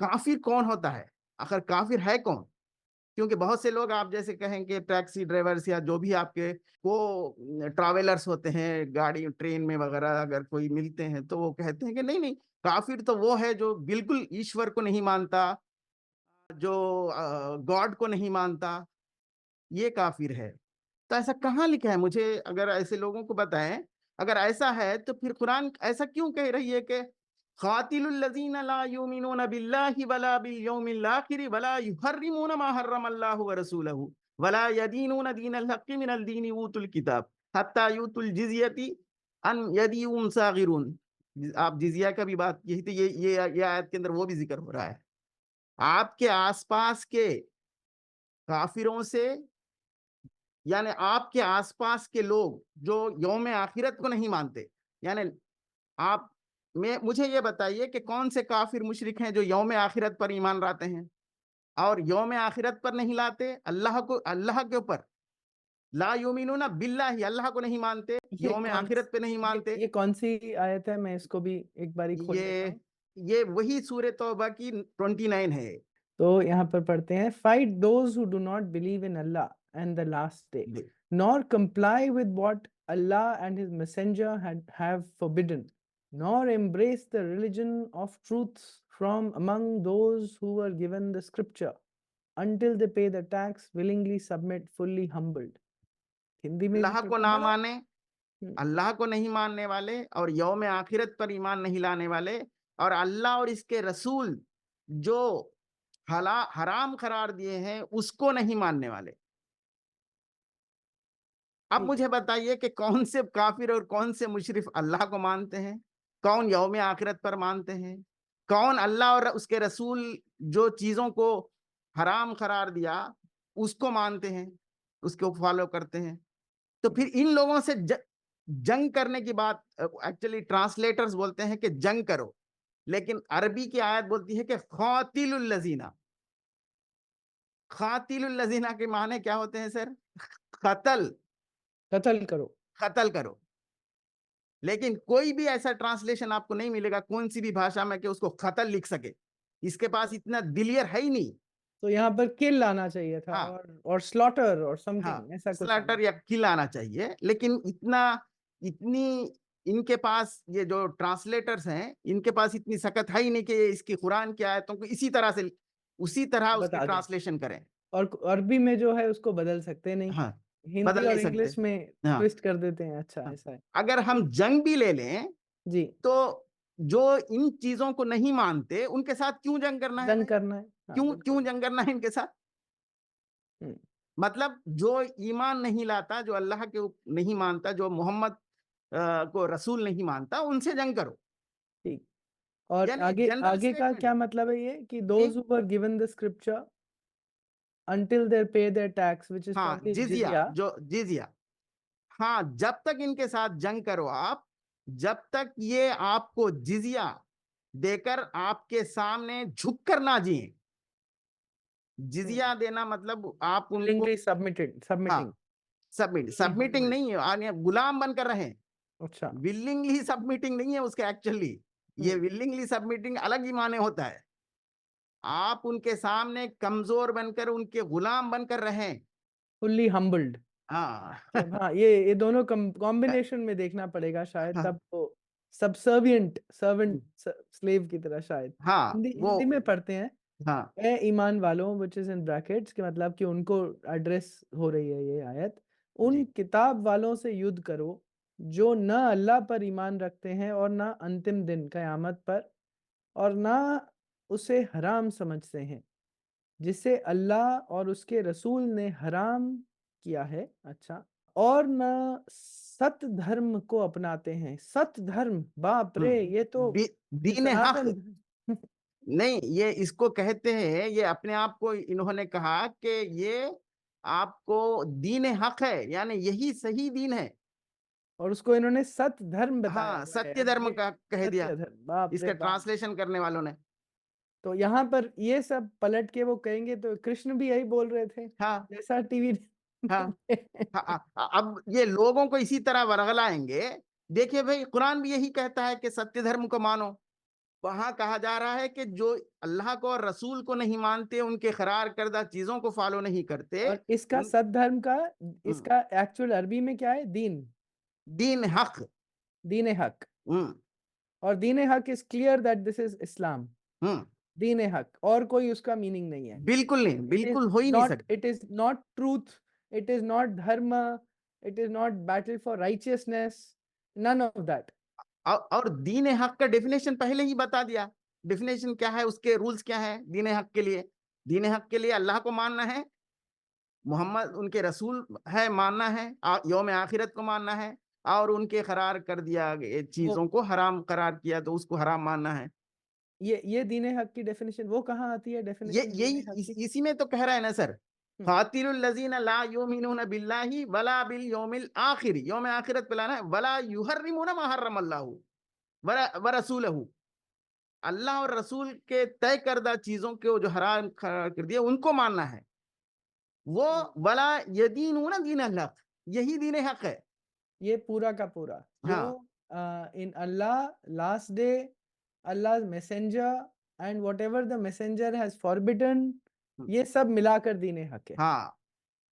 काफिर कौन होता है, आखिर काफिर है कौन? क्योंकि बहुत से लोग आप जैसे कहेंगे टैक्सी ड्राइवर्स या जो भी आपके वो ट्रैवलर्स होते हैं गाड़ी ट्रेन में वगैरह, अगर कोई मिलते हैं तो वो कहते हैं कि नहीं नहीं, काफिर तो वो है जो बिल्कुल ईश्वर को नहीं मानता, जो गॉड को नहीं मानता, ये काफिर है। तो ऐसा कहाँ लिखा है? मुझे अगर ऐसे लोगों को बताएं, अगर ऐसा है तो फिर कुरान ऐसा क्यों कह रही है कि खातिलुल लज़ीना ला युमिनूना बिल्लाहि वला बिल यौमिल आखिर वला युहर्रिमूना मा हर्रमल्लाहु व रसूलहु वला यदीनूना दीनल हक्कि मिनल दीनि ऊतुल किताब हत्ता यूतुल जिज़यति अन यदि हुम सागिरून। आप जिज़िया का भी बात यही तो ये आयत के अंदर वो भी जिक्र हो रहा है। आपके आसपास के काफिरों से, यानी आपके आसपास के लोग जो यौम आखिरत को नहीं मानते, यानी आप मैं मुझे ये बताइए कि कौन से काफिर मुशरिक हैं जो यौम आखिरत पर ईमान लाते हैं और यौम आखिरत पर नहीं लाते, अल्लाह को, अल्लाह के ऊपर ला युमिनूना बिल्लाहि, अल्लाह को नहीं मानते, ये यौम कौन आखिरत पे नहीं मानते। ये कौन सी आयत है? मैं इसको भी एक बारी खोल लेता ये हूँ। ये वही सूरह तौबा की 29 है। तो यहाँ पर पढ़ते हैं, fight those who do not believe in Allah and the last day nor comply with what Allah and his messenger have forbidden nor embrace the religion of truth from among those who were given the scripture until they pay the tax, willingly submit, fully humbled। Hindi में भी अल्लाह को पढ़ना ना पड़ा। माने, अल्लाह को नहीं मानने वाले और यौम आखिरत पर ईमान नहीं लाने वाले और अल्लाह और इसके रसूल जो हराम करार दिए हैं उसको नहीं मानने वाले। अब ठीक है। मुझे बताइए कि कौन से काफिर और कौन से मुशरिफ अल्लाह को मानते हैं, कौन यौम आखिरत पर मानते हैं, कौन अल्लाह और उसके रसूल जो चीजों को हराम करार दिया उसको मानते हैं, उसको फॉलो करते हैं। तो फिर इन लोगों से जंग करने की बात, एक्चुअली ट्रांसलेटर्स बोलते हैं कि जंग करो, लेकिन अरबी की आयत बोलती है कि खातिलुल लजीना। खातिलुल लजीना के माने क्या होते हैं सर? कत्ल, कत्ल करो। कत्ल करो। लेकिन कोई भी ऐसा ट्रांसलेशन आपको नहीं मिलेगा कौन सी भी भाषा में कि उसको कत्ल लिख सके। इसके पास इतना दिलियर है ही नहीं। तो यहाँ पर किल आना चाहिए था, हाँ, और स्लॉटर और हाँ, समथिंग ऐसा कुछ आना। स्लैटर या किल आना चाहिए, लेकिन इतनी इनके पास ये जो ट्रांसलेटर्स हैं इनके पास इतनी सकत है ही नहीं कि ये इसकी कुरान की आयतों को इसी तरह से उसी तरह उसकी बता दें। ट्रांसलेशन करें। और अरबी में जो है उसको बदल सकते नहीं, हाँ, हिंदी बदल नहीं और सकते। इंग्लिश में हाँ, ट्विस्ट कर देते हैं। अच्छा, हाँ। ऐसा है। अगर हम जंग भी ले लें जी। तो जो इन चीजों को नहीं मानते उनके साथ क्यों जंग करना है जंग भाई? करना है, हाँ क्यों क्यों बिल्कुल। जंग करना है इनके साथ? हम्म, मतलब जो ईमान नहीं लाता, जो अल्लाह के नहीं मानता, जो मोहम्मद को रसूल नहीं मानता, उनसे जंग करो। ठीक। और यानी आगे जनरल आगे का स्टेटमेंट क्या मतलब है ये कि ji. Those who were given the scripture until they pay their tax which is हाँ, probably जिजिया, jizya। जो जिजिया, हाँ, जब तक इनके साथ जंग करो आप, जब तक ये आपको जिजिया देकर आपके सामने झुक कर ना जिए। जिजिया देना मतलब आप उनको, willingly submitting। हाँ, fully सबमिटिंग humbled। नहीं है, गुलाम बनकर रहे। अच्छा। विलिंगली सबमिटिंग नहीं है उसके एक्चुअली। ये विलिंगली सबमिटिंग अलग ही माने होता है। आप उनके सामने कमजोर बनकर उनके गुलाम बनकर रहें। Fully humbled. हाँ। मतलब हाँ, ये दोनों कॉम्बिनेशन में देखना पड़ेगा शायद, हाँ, तब तो सबसर्विएंट सर्वेंट स्लेव की तरह शायद। हाँ, हिंदी वो, हिंदी में पढ़ते हैं, हाँ ए ईमान वालों विच इज इन ब्रैकेट्स, के मतलब कि उनको एड्रेस हो रही है ये आयत। उन जी, किताब वालों से युद्ध करो जो न अल्लाह पर ईमान रखते हैं और ना अंतिम दिन कयामत पर, और ना उसे हराम समझते हैं जिसे अल्लाह और उसके रसूल ने हराम किया है। अच्छा। और ना सत धर्म को अपनाते हैं। सत धर्म, बाप रे, ये तो ये दीन हक। सनातन धर्म। नहीं, ये इसको कहते हैं, ये अपने आप को इन्होंने कहा कि ये आपको दीन हक है, यानी यही सही दीन है। और उसको इन्होंने सत धर्म बताया हाँ, हुआ है। सत्य अब धर्म ये का कह दिया सत्य धर्म, बाप रे इसके बाप। ट्रांसलेशन करने वालों ने। तो यहाँ पर ये सब पलट के वो कहेंगे तो कृष्ण भी यही बोल रहे थे हाँ, जैसा टीवी हाँ, हाँ, अब ये लोगों को इसी तरह वरगलाएंगे। देखिए भाई, कुरान भी यही कहता है कि सत्य धर्म को मानो। वहां कहा जा रहा है कि जो अल्लाह को और रसूल को नहीं मानते, उनके करार करदा चीजों को फॉलो नहीं करते, और इसका उन सद्धर्म का, हम्म, इसका एक्चुअल अरबी में क्या है? दीन, दीन हक। दीन हक। हम्म और दीन हक is clear that this is Islam. Hmm दीन हक, और कोई उसका मीनिंग नहीं है। बिल्कुल नहीं, It is बिल्कुल हो ही नहीं not, सकता। it is not truth, it is not dharma, it is not battle for righteousness, none of that. और दीन हक का डेफिनेशन पहले ही बता दिया। डेफिनेशन क्या है, उसके रूल्स क्या है दीन हक के लिए? दीन हक के लिए अल्लाह को मानना है, मोहम्मद उनके रसूल है मानना है, यौम आखिरत को मानना है, और उनके करार कर दिया गए वो चीजों को हराम करार किया तो उसको हराम मानना है। ये दीन हक की डेफिनेशन वो कहाँ आती है, ये डेफिनेशन यही दीन हक की? इसी में तो कह रहा है ना सर, हम्म, कातिलुल लजीना ला युमिनूना बिल्लाहि वला बिल यौमिल आखिर, यौम आखिरत पे लाना है, वला युहर्रिमूना मा हर्रमल्लाहु व रसूलहु, अल्लाह और रसूल के तय करदा चीजों को जो हराम कर दिया उनको मानना है। वो हम्म। वला यदीनूना दीन हक, यही दीन हक है। ये पूरा का पूरा जो हाँ in Allah, last day, Allah messenger, and whatever the messenger has forbidden, ये सब मिलाकर दीन हक है। हाँ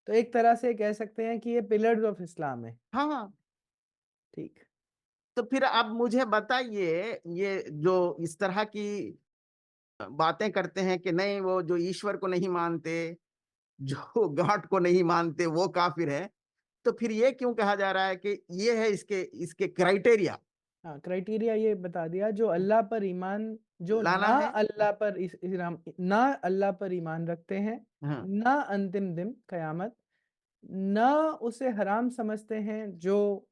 तो एक तरह से कह सकते हैं कि ये पिलर्स ऑफ इस्लाम है। हाँ हाँ। ठीक। तो फिर आप मुझे बताइए, ये जो इस तरह की बातें करते हैं कि नहीं वो जो ईश्वर को नहीं मानते, जो गॉड को नहीं मानते वो काफिर है, तो फिर ये क्यों कहा जा रहा है कि ये है इसके इसके क्राइटेरिया हाँ, क्राइटेरिया ये बता दिया, जो अल्लाह पर ईमान, जो लाना ना है? अल्लाह पर ना अल्लाह पर ईमान रखते हैं, हाँ ना अंतिम दिन कयामत, ना उसे हराम समझते हैं जो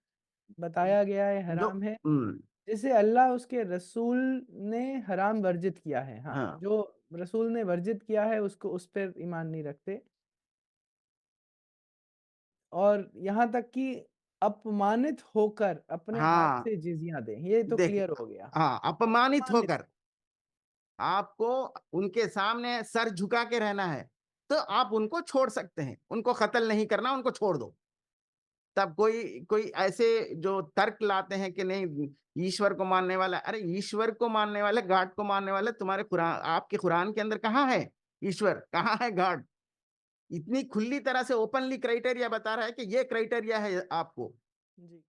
बताया गया है जो हराम है, हम्म, जिसे अल्लाह उसके रसूल ने हराम वर्जित किया है। हाँ, हाँ जो रसूल ने वर्जित किया है उसको, उस पर ईमान नहीं रखते। और यहाँ तक कि अपमानित होकर अपने हाथ हाँ से जिजिया दें, ये तो देख, क्लियर हो गया। हाँ अपमानित अपमानित। होकर आपको उनके सामने सर झुका के रहना है, तो आप उनको छोड़ सकते हैं, उनको कत्ल नहीं करना, उनको छोड़ दो। तब कोई कोई ऐसे जो तर्क लाते हैं कि नहीं ईश्वर को मानने वाला, अरे ईश्वर को मानने वाले, गॉड को मानने वाले तुम्हारे कुरान, आपके कुरान के अंदर कहाँ है ईश्वर, कहाँ है गॉड? इतनी खुली तरह से ओपनली क्राइटेरिया बता रहा है कि ये क्राइटेरिया है आपको। जी।